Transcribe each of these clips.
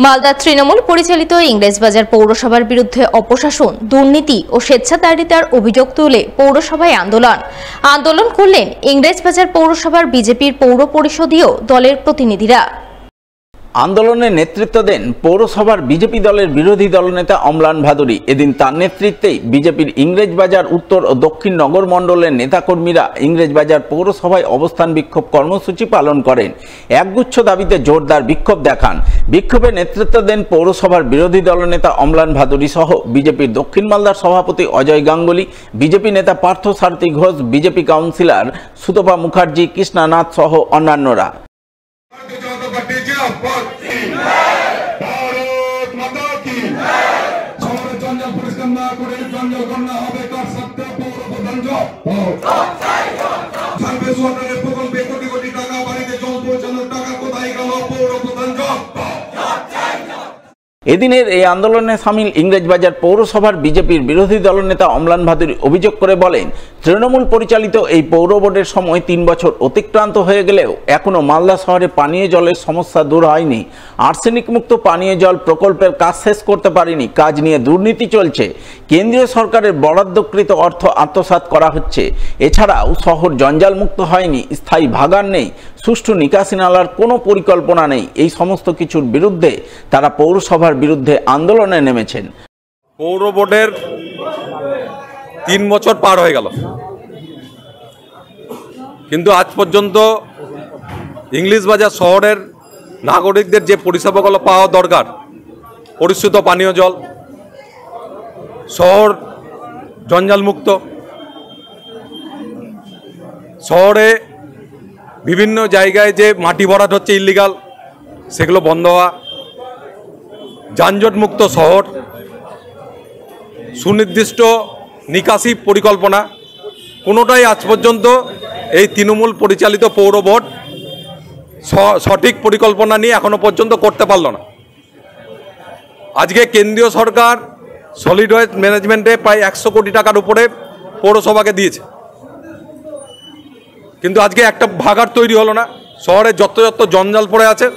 মালদা তৃণমূল পরিচালিত ইংরেজবাজার পৌরসভার বিরুদ্ধে অপশাসন, দুর্নীতি ও স্বেচ্ছাচারিতার অভিযোগ তুলে পৌরসভায় আন্দোলন করলেন ইংরেজবাজার পৌরসভার বিজেপির পৌর পরিষদীয় দলের প্রতিনিধিরা। আন্দোলনে নেতৃত্ব দেন পৌরসভার বিজেপি দলের বিরোধী দলনেতা অম্লান ভাদুরী। এদিন তার নেতৃত্বেই বিজেপির ইংরেজবাজার উত্তর ও দক্ষিণ নগর মণ্ডলের নেতাকর্মীরা ইংরেজবাজার পৌরসভায় অবস্থান বিক্ষোভ কর্মসূচি পালন করেন। একগুচ্ছ দাবিতে জোরদার বিক্ষোভ দেখান। বিক্ষোভে নেতৃত্ব দেন পৌরসভার বিরোধী দলনেতা অম্লান ভাদুরী সহ বিজেপির দক্ষিণ মালদার সভাপতি অজয় গাঙ্গুলি, বিজেপি নেতা পার্থ সারথী ঘোষ, বিজেপি কাউন্সিলর সুতপা মুখার্জি, কৃষ্ণানাথ সহ অন্যান্যরা। এদিনের এই আন্দোলনে সামিল ইংরেজবাজার পৌরসভার বিজেপির বিরোধী দলনেতা অম্লান ভাদুরী অভিযোগ করে বলেন, তৃণমূল পরিচালিত এই পৌর বোর্ডের সময় 3 বছর অতিক্রান্ত হয়ে গেলেও এখনো মালদা শহরে পানীয় জলের সমস্যা দূর হয়নি। আর্সেনিক মুক্ত পানীয় জল প্রকল্পের কাজ শেষ করতে পারেনি। কাজ নিয়ে দুর্নীতি চলছে। কেন্দ্রীয় সরকারের বরাদ্দকৃত অর্থ আত্মসাৎ করা হচ্ছে। এছাড়াও শহর জঞ্জাল মুক্ত হয়নি, স্থায়ী ভাগাড় নেই, সুষ্ঠু নিকাশি নালার কোনো পরিকল্পনা নেই। এই সমস্ত কিছুর বিরুদ্ধে তারা পৌরসভার বিরুদ্ধে আন্দোলনে নেমেছেন। পৌর বোর্ডের 3 বছর পার হয়ে গেল, কিন্তু আজ পর্যন্ত ইংরেজবাজার শহরের নাগরিকদের যে পরিষেবাগুলো পাওয়া দরকার, পরিশুদ্ধ পানীয় জল, শহর জঞ্জাল মুক্ত, শহরে বিভিন্ন জায়গায় যে মাটি ভরাট হচ্ছে ইল্লিগাল, সেগুলো বন্ধ হওয়া, যানজট মুক্ত শহর, সুনির্দিষ্ট নিকাশি পরিকল্পনা, কোনোটাই আজ পর্যন্ত এই তৃণমূল পরিচালিত পৌর বোর্ড সঠিক পরিকল্পনা নিয়ে এখনো পর্যন্ত করতে পারল না। আজকে কেন্দ্রীয় সরকার সলিড ওয়েস্ট ম্যানেজমেন্টে প্রায় 100 কোটি টাকার উপরে পৌরসভাকে দিয়েছে, কিন্তু আজকে একটা ভাগাড় তৈরি হলো না। শহরে যত জঞ্জাল পড়ে আছে,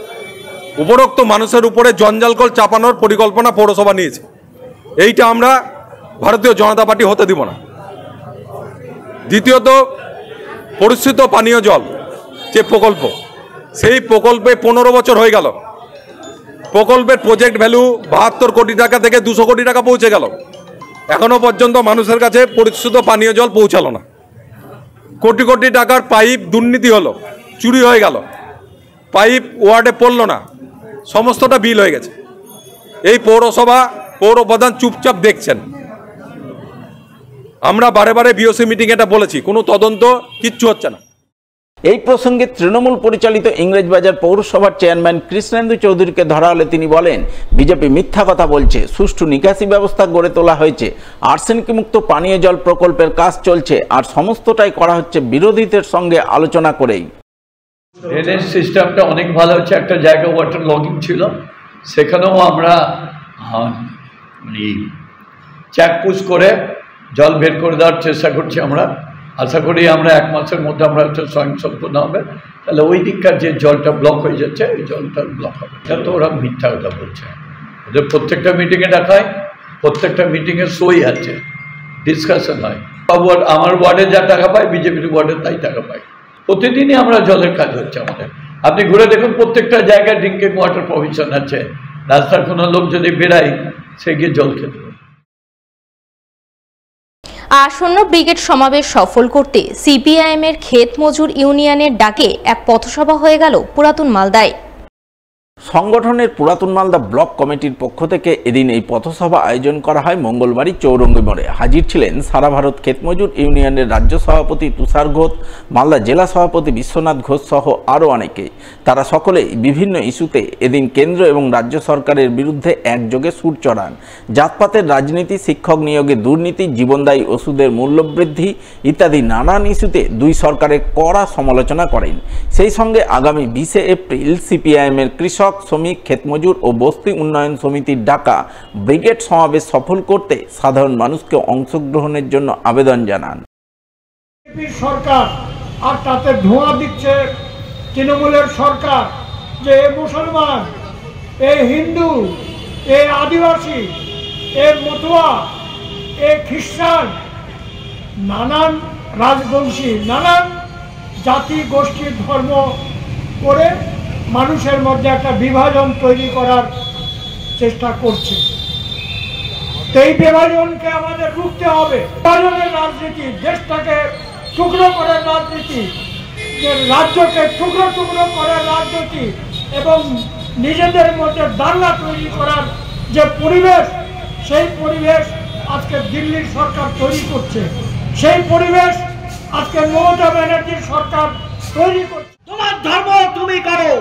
উপরোক্ত মানুষের উপরে জঞ্জালকল চাপানোর পরিকল্পনা পৌরসভা নিয়েছে। এইটা আমরা ভারতীয় জনতা পার্টি হতে দিব না। দ্বিতীয়ত, পরিশুদ্ধ পানীয় জল যে প্রকল্প, সেই প্রকল্পে 15 বছর হয়ে গেল। প্রকল্পের প্রজেক্ট ভ্যালু 72 কোটি টাকা থেকে 200 কোটি টাকা পৌঁছে গেল। এখনো পর্যন্ত মানুষের কাছে পরিশুদ্ধ পানীয় জল পৌঁছালো না। কোটি কোটি টাকার পাইপ দুর্নীতি হলো, চুরি হয়ে গেল, পাইপ ওয়ার্ডে পড়ল না, সমস্তটা বিল হয়ে গেছে। এই পৌরসভা পৌর প্রধান চুপচাপ দেখছেন। আমরা বারে বারে বিওসি মিটিং এটা বলেছি, কোনো তদন্ত কিচ্ছু হচ্ছে না। এই প্রসঙ্গে তৃণমূল পরিচালিত ইংরেজবাজার পৌরসভার চেয়ারম্যান কৃষ্ণেন্দু চৌধুরীকে ধরা হলে তিনি বলেন, বিজেপি মিথ্যা কথা বলছে। সুষ্ঠু নিকাশি ব্যবস্থা গড়ে তোলা হয়েছে, আর্সেনিক মুক্ত পানীয় জল প্রকল্পের কাজ চলছে, আর সমস্তটাই করা হচ্ছে বিরোধীদের সঙ্গে আলোচনা করেই। ড্রেনেজ সিস্টেমটা অনেক ভালো হচ্ছে। একটা জায়গা ওয়াটার লগিং ছিল, সেখানেও আমরা চেকপুশ করে জল বের করে দেওয়ার চেষ্টা করছি। আমরা আশা করি আমরা 1 মাসের মধ্যে আমরা একটা স্বয়ংসম্পূর্ণ হবে, তাহলে ওই দিককার যে জলটা ব্লক হয়ে যাচ্ছে, ওই জলটা ব্লক হবে। এটা তো ওরা মিথ্যা কথা বলছে। ওদের প্রত্যেকটা মিটিংয়ে দেখায়, প্রত্যেকটা মিটিংয়ে সই আছে, ডিসকাশন হয়। আমার ওয়ার্ডে যা টাকা পায়, বিজেপির ওয়ার্ডে তাই টাকা পায়। প্রতিদিনই আমরা জলের কাজ হচ্ছে আমাদের। আপনি ঘুরে দেখুন, প্রত্যেকটা জায়গায় ড্রিঙ্কিং ওয়াটার প্রভিশন আছে। রাস্তার কোনো লোক যদি বেড়ায়, সে গিয়ে জল খেতে। আসন্ন ব্রিগেড সমাবেশ সফল করতে সিপিআইএমের ক্ষেত মজুর ইউনিয়নের ডাকে এক পথসভা হয়ে গেল পুরাতন মালদায়। সংগঠনের পুরাতন মালদা ব্লক কমিটির পক্ষ থেকে এদিন এই পথসভা আয়োজন করা হয় মঙ্গলবারই চৌরঙ্গি মোড়ে। হাজির ছিলেন সারা ভারত ক্ষেতমজুর ইউনিয়নের রাজ্য সভাপতি তুষার ঘোষ, মালদা জেলা সভাপতি বিশ্বনাথ ঘোষ সহ আরও অনেকে। তারা সকলেই বিভিন্ন ইস্যুতে এদিন কেন্দ্র এবং রাজ্য সরকারের বিরুদ্ধে একযোগে সুর চড়ান। জাতপাতের রাজনীতি, শিক্ষক নিয়োগে দুর্নীতি, জীবনদায়ী ওষুধের মূল্যবৃদ্ধি ইত্যাদি নানান ইস্যুতে দুই সরকারের কড়া সমালোচনা করেন। সেই সঙ্গে আগামী 20 এপ্রিল সিপিআইএমের কৃষক, শ্রমিক, ক্ষেতমজুর ও বস্তি উন্নয়ন সমিতির ডাকা ব্রিগেড সমাবেশ সফল করতে সাধারণ মানুষকে অংশগ্রহণের জন্য আবেদন জানান। সরকার আর তাতে ধোঁয়া দিচ্ছে তৃণমূলের সরকার যে মুসলমান এ হিন্দু, এ আদিবাসী, এ মতুয়া, এ খ্রিস্টান, নানান রাজবংশী, নানান জাতি গোষ্ঠীর ধর্ম করে মানুষের মধ্যে একটা বিভাজন তৈরি করার চেষ্টা করছে। এই বিভাজনকে আমাদের রুখতে হবে। বিভাজনের রাজনীতি, দেশটাকে টুকরো করার রাজনীতি, রাজ্যকে টুকরো টুকরো করার রাজনীতি এবং নিজেদের মধ্যে দাঙ্গা তৈরি করার যে পরিবেশ, সেই পরিবেশ আজকে দিল্লির সরকার তৈরি করছে। সেই পরিবেশ আজকে মমতা ব্যানার্জির সরকার তৈরি করছে। তোমার ধর্ম তুমি করো,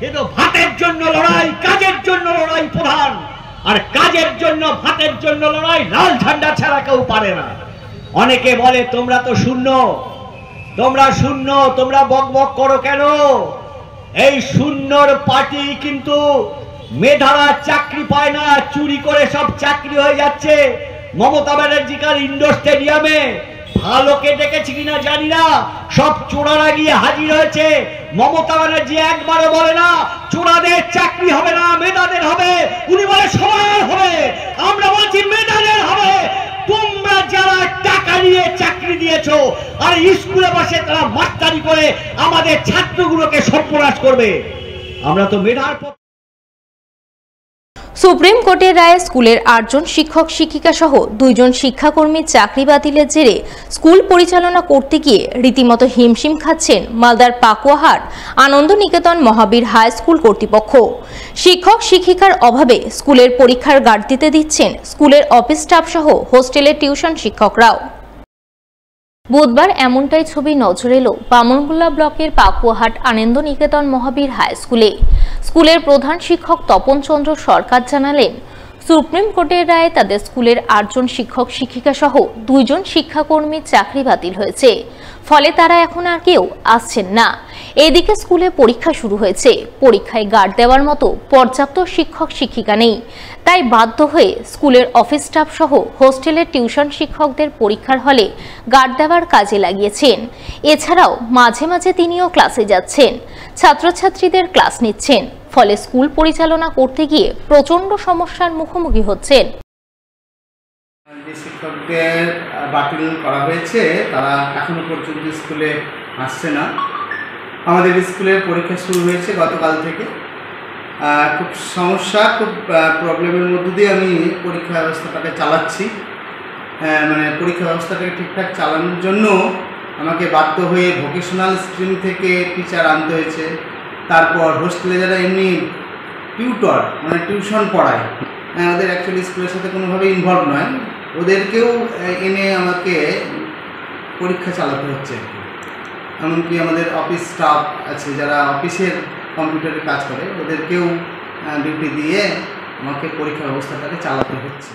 কিন্তু ভাতের জন্য লড়াই, কাজের জন্য লড়াই প্রধান। আর কাজের জন্য, ভাতের জন্য লড়াই লাল ঝান্ডা ছাড়া কেউ পারে না। অনেকে বলে তোমরা তো শূন্য, তোমরা শূন্য, তোমরা বক বক করো কেন? এই শূন্যর পার্টি কিন্তু মেধারা চাকরি পায় না, চুরি করে সব চাকরি হয়ে যাচ্ছে। মমতা ব্যানার্জিকার ইন্ডোর স্টেডিয়ামে ভালোকে ডেকেছি কিনা জানি না, সব চোরারা গিয়ে হাজির হয়েছে। মমতা ব্যানার্জি একবারও বলে না চোরাদের চাকরি হবে না, মেধাদের হবে। উনি বলে সবার হবে। আমরা বলছি মেধাদের হবে। তোমরা যারা টাকা নিয়ে চাকরি দিয়েছো আর স্কুলে বসে তারা মাস্টারি করে আমাদের ছাত্রগুলোকে সর্বনাশ করবে, আমরা তো মেধার সুপ্রিম কোর্টের রায়ে স্কুলের 8 জন শিক্ষক শিক্ষিকা সহ 2 জন শিক্ষাকর্মীর চাকরি বাতিলের জেরে স্কুল পরিচালনা করতে গিয়ে রীতিমতো হিমশিম খাচ্ছেন মালদার পাকুয়াহাট আনন্দ নিকেতন মহাবীর হাই স্কুল কর্তৃপক্ষ। শিক্ষক শিক্ষিকার অভাবে স্কুলের পরীক্ষার গার্ড দিতে দিচ্ছেন স্কুলের অফিস স্টাফ সহ হোস্টেলের টিউশন শিক্ষকরাও। বুধবার এমনটাই ছবি নজর এলো বামনগোলা ব্লকের পাকুয়াহাট আনন্দ নিকেতন মহাবীর হাই স্কুলে। স্কুলের প্রধান শিক্ষক তপন চন্দ্র সরকার জানালেন, সুপ্রিম কোর্টের রায়ে তাদের স্কুলের 8 জন শিক্ষক শিক্ষিকা সহ 2 জন শিক্ষাকর্মীর চাকরি বাতিল হয়েছে। ফলে তারা এখন আর কেউ আসছেন না। এদিকে স্কুলে পরীক্ষা শুরু হয়েছে, পরীক্ষায় গার্ড দেওয়ার মতো পর্যাপ্ত শিক্ষক শিক্ষিকা নেই। তাই বাধ্য হয়ে স্কুলের অফিস স্টাফ সহ হোস্টেলের টিউশন শিক্ষকদের পরীক্ষার হলে গার্ড দেওয়ার কাজে লাগিয়েছেন। এছাড়াও মাঝে মাঝে তিনিও ক্লাসে যাচ্ছেন, ছাত্রছাত্রীদের ক্লাস নিচ্ছেন। ফলে স্কুল পরিচালনা করতে গিয়ে প্রচন্ড সমস্যার মুখোমুখি হচ্ছেন। যে শিক্ষকদের বাতিল করা হয়েছে তারা এখনো পর্যন্ত স্কুলে আসছে না। আমাদের স্কুলের পরীক্ষা শুরু হয়েছে গতকাল থেকে। খুব সমস্যা, খুব প্রবলেমের মধ্য দিয়ে আমি পরীক্ষা ব্যবস্থাটাকে চালাচ্ছি। মানে পরীক্ষা ব্যবস্থাটাকে ঠিকঠাক চালানোর জন্য আমাকে বাধ্য হয়ে ভোকেশনাল স্ট্রিম থেকে টিচার আনতে হয়েছে। তারপর হোস্টেলে যারা এমনি টিউটর মানে টিউশন পড়ায়, ওদের অ্যাকচুয়ালি স্কুলের সাথে কোনোভাবেই ইনভলভ নয়, ওদেরকেও এনে আমাকে পরীক্ষা চালাতে হচ্ছে। এমনকি আমাদের অফিস স্টাফ আছে যারা অফিসের কম্পিউটারে কাজ করে, ওদেরকেও ডিউটি দিয়ে আমাকে পরীক্ষা ব্যবস্থাটাকে চালাতে হচ্ছে।